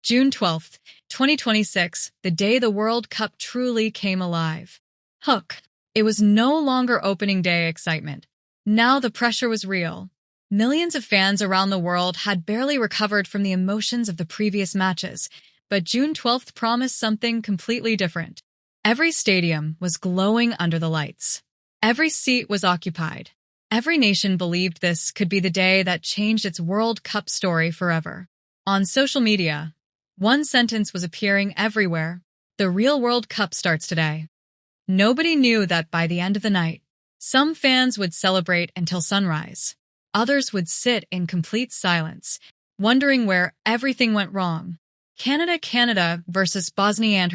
June 12th, 2026, the day the World Cup truly came alive. Hook. It was no longer opening day excitement. Now the pressure was real. Millions of fans around the world had barely recovered from the emotions of the previous matches, but June 12th promised something completely different. Every stadium was glowing under the lights. Every seat was occupied. Every nation believed this could be the day that changed its World Cup story forever. On social media, one sentence was appearing everywhere: the real World Cup starts today. Nobody knew that by the end of the night, some fans would celebrate until sunrise. Others would sit in complete silence, wondering where everything went wrong. Canada versus Bosnia and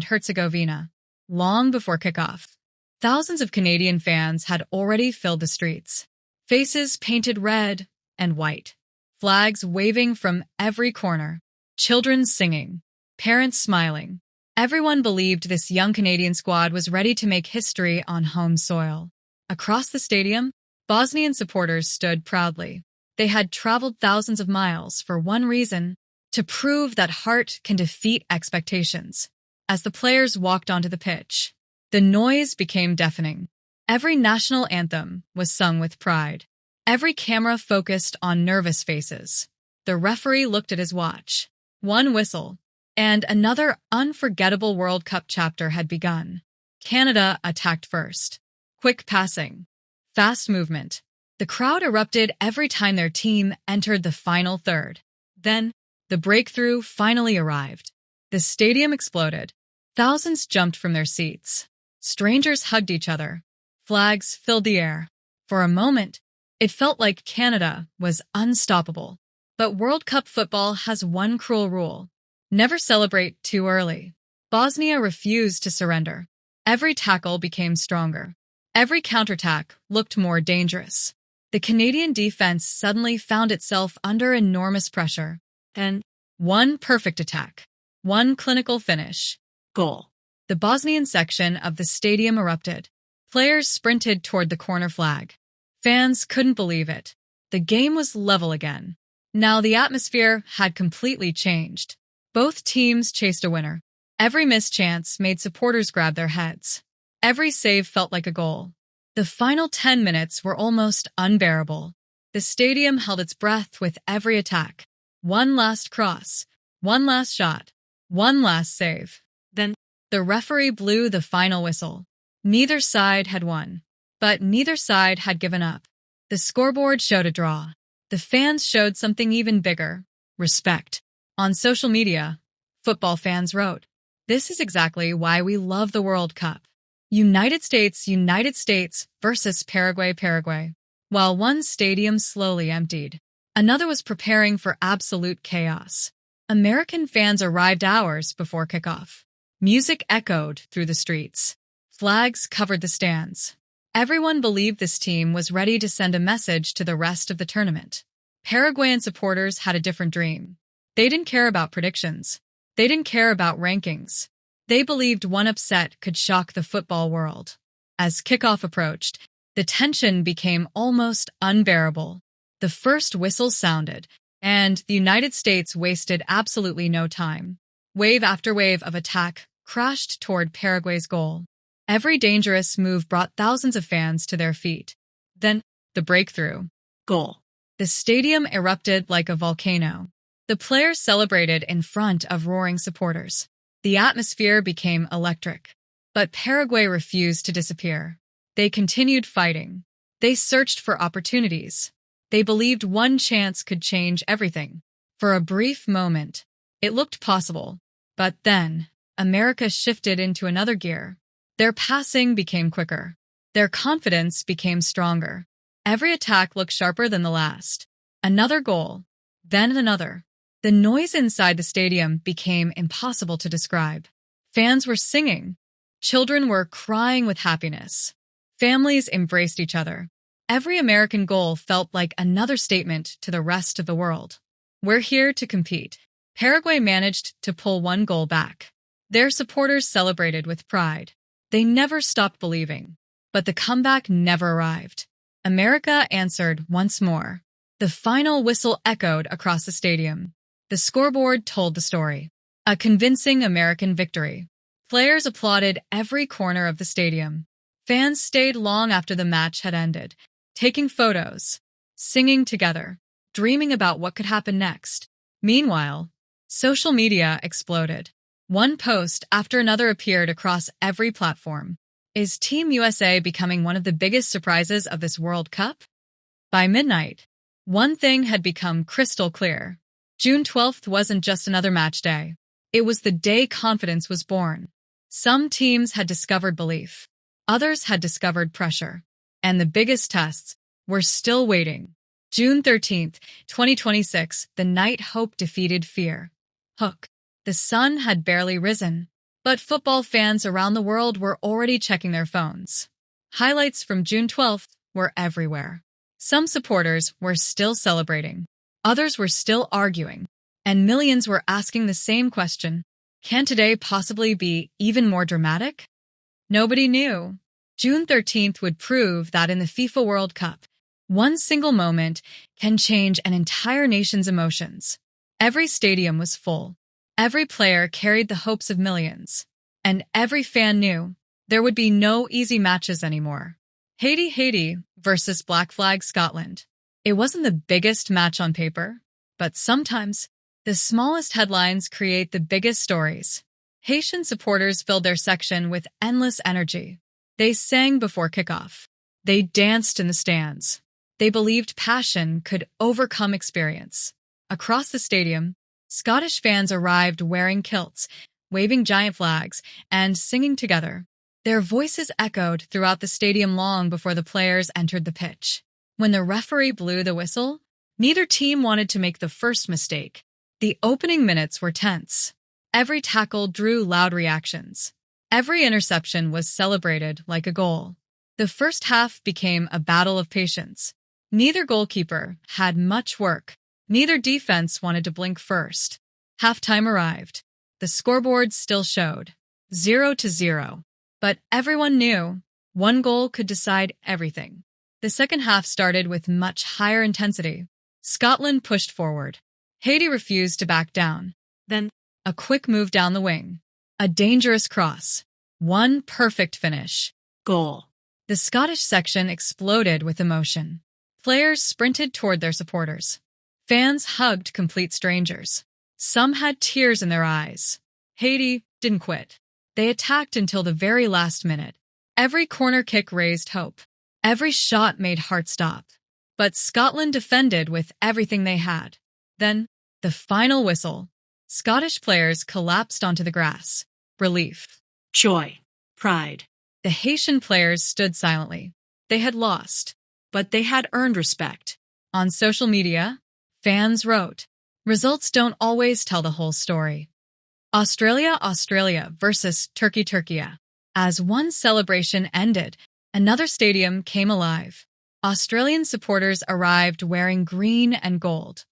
Herzegovina. Long before kickoff, thousands of Canadian fans had already filled the streets. Faces painted red and white. Flags waving from every corner. Children singing. Parents smiling. Everyone believed this young Canadian squad was ready to make history on home soil. Across the stadium, Bosnian supporters stood proudly. They had traveled thousands of miles for one reason: to prove that heart can defeat expectations. As the players walked onto the pitch, the noise became deafening. Every national anthem was sung with pride. Every camera focused on nervous faces. The referee looked at his watch. One whistle, and another unforgettable World Cup chapter had begun. Canada attacked first. Quick passing. Fast movement. The crowd erupted every time their team entered the final third. Then, the breakthrough finally arrived. The stadium exploded. Thousands jumped from their seats. Strangers hugged each other. Flags filled the air. For a moment, it felt like Canada was unstoppable. But World Cup football has one cruel rule: never celebrate too early. Bosnia refused to surrender. Every tackle became stronger. Every counterattack looked more dangerous. The Canadian defense suddenly found itself under enormous pressure. Then, one perfect attack. One clinical finish. Goal. The Bosnian section of the stadium erupted. Players sprinted toward the corner flag. Fans couldn't believe it. The game was level again. Now the atmosphere had completely changed. Both teams chased a winner. Every missed chance made supporters grab their heads. Every save felt like a goal. The final 10 minutes were almost unbearable. The stadium held its breath with every attack. One last cross. One last shot. One last save. Then, the referee blew the final whistle. Neither side had won, but neither side had given up. The scoreboard showed a draw. The fans showed something even bigger: respect. On social media, football fans wrote, "This is exactly why we love the World Cup. United States versus Paraguay. While one stadium slowly emptied, another was preparing for absolute chaos. American fans arrived hours before kickoff. Music echoed through the streets. Flags covered the stands. Everyone believed this team was ready to send a message to the rest of the tournament. Paraguayan supporters had a different dream. They didn't care about predictions. They didn't care about rankings. They believed one upset could shock the football world. As kickoff approached, the tension became almost unbearable. The first whistle sounded, and the United States wasted absolutely no time. Wave after wave of attack crashed toward Paraguay's goal. Every dangerous move brought thousands of fans to their feet. Then, the breakthrough. Goal. The stadium erupted like a volcano. The players celebrated in front of roaring supporters. The atmosphere became electric. But Paraguay refused to disappear. They continued fighting. They searched for opportunities. They believed one chance could change everything. For a brief moment, it looked possible. But then, America shifted into another gear. Their passing became quicker. Their confidence became stronger. Every attack looked sharper than the last. Another goal. Then another. The noise inside the stadium became impossible to describe. Fans were singing. Children were crying with happiness. Families embraced each other. Every American goal felt like another statement to the rest of the world. We're here to compete. Paraguay managed to pull one goal back. Their supporters celebrated with pride. They never stopped believing. But the comeback never arrived. America answered once more. The final whistle echoed across the stadium. The scoreboard told the story. A convincing American victory. Players applauded every corner of the stadium. Fans stayed long after the match had ended, taking photos, singing together, dreaming about what could happen next. Meanwhile, social media exploded. One post after another appeared across every platform. Is Team USA becoming one of the biggest surprises of this World Cup? By midnight, one thing had become crystal clear. June 12th wasn't just another match day. It was the day confidence was born. Some teams had discovered belief. Others had discovered pressure. And the biggest tests were still waiting. June 13th, 2026, the night hope defeated fear. Hook. The sun had barely risen, but football fans around the world were already checking their phones. Highlights from June 12th were everywhere. Some supporters were still celebrating. Others were still arguing. And millions were asking the same question. Can today possibly be even more dramatic? Nobody knew. June 13th would prove that in the FIFA World Cup, one single moment can change an entire nation's emotions. Every stadium was full. Every player carried the hopes of millions. And every fan knew there would be no easy matches anymore. Haiti versus Black Flag Scotland. It wasn't the biggest match on paper, but sometimes the smallest headlines create the biggest stories. Haitian supporters filled their section with endless energy. They sang before kickoff. They danced in the stands. They believed passion could overcome experience. Across the stadium, Scottish fans arrived wearing kilts, waving giant flags, and singing together. Their voices echoed throughout the stadium long before the players entered the pitch. When the referee blew the whistle, neither team wanted to make the first mistake. The opening minutes were tense. Every tackle drew loud reactions. Every interception was celebrated like a goal. The first half became a battle of patience. Neither goalkeeper had much work. Neither defense wanted to blink first. Halftime arrived. The scoreboard still showed 0-0. But everyone knew one goal could decide everything. The second half started with much higher intensity. Scotland pushed forward. Haiti refused to back down. Then, a quick move down the wing. A dangerous cross. One perfect finish. Goal. The Scottish section exploded with emotion. Players sprinted toward their supporters. Fans hugged complete strangers. Some had tears in their eyes. Haiti didn't quit. They attacked until the very last minute. Every corner kick raised hope. Every shot made heart stop. But Scotland defended with everything they had. Then, the final whistle. Scottish players collapsed onto the grass. Relief. Joy. Pride. The Haitian players stood silently. They had lost, but they had earned respect. On social media, fans wrote, "Results don't always tell the whole story." Australia versus Türkiye. As one celebration ended, another stadium came alive. Australian supporters arrived wearing green and gold.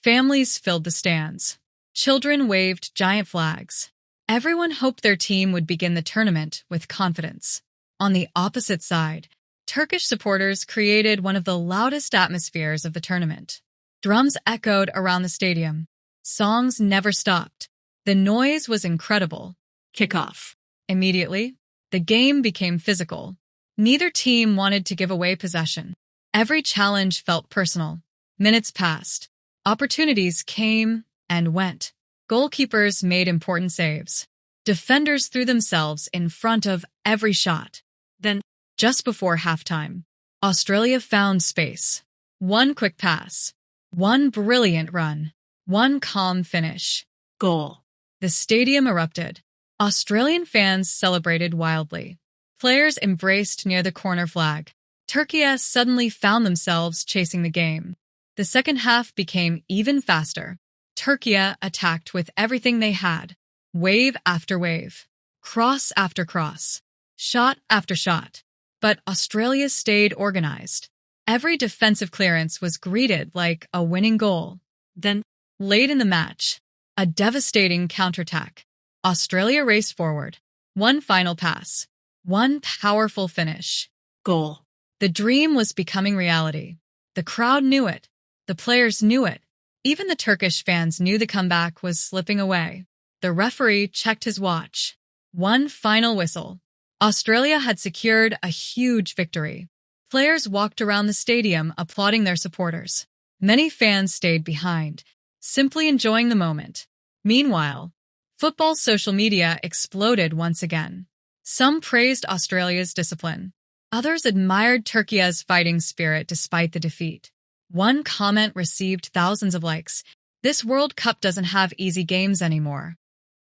Families filled the stands. Children waved giant flags. Everyone hoped their team would begin the tournament with confidence. On the opposite side, Turkish supporters created one of the loudest atmospheres of the tournament. Drums echoed around the stadium. Songs never stopped. The noise was incredible. Kickoff. Immediately, the game became physical. Neither team wanted to give away possession. Every challenge felt personal. Minutes passed. Opportunities came and went. Goalkeepers made important saves. Defenders threw themselves in front of every shot. Then, just before halftime, Australia found space. One quick pass. One brilliant run. One calm finish. Goal. The stadium erupted. Australian fans celebrated wildly. Players embraced near the corner flag. Türkiye suddenly found themselves chasing the game. The second half became even faster. Türkiye attacked with everything they had. Wave after wave. Cross after cross. Shot after shot. But Australia stayed organized. Every defensive clearance was greeted like a winning goal. Then, late in the match, a devastating counterattack. Australia raced forward. One final pass. One powerful finish. Goal. The dream was becoming reality. The crowd knew it. The players knew it. Even the Turkish fans knew the comeback was slipping away. The referee checked his watch. One final whistle. Australia had secured a huge victory. Players walked around the stadium applauding their supporters. Many fans stayed behind, simply enjoying the moment. Meanwhile, football social media exploded once again. Some praised Australia's discipline. Others admired Türkiye's fighting spirit despite the defeat. One comment received thousands of likes. This World Cup doesn't have easy games anymore.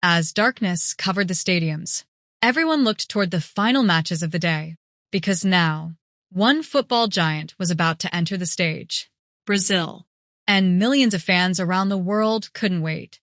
As darkness covered the stadiums, everyone looked toward the final matches of the day. Because now, one football giant was about to enter the stage. Brazil. And millions of fans around the world couldn't wait.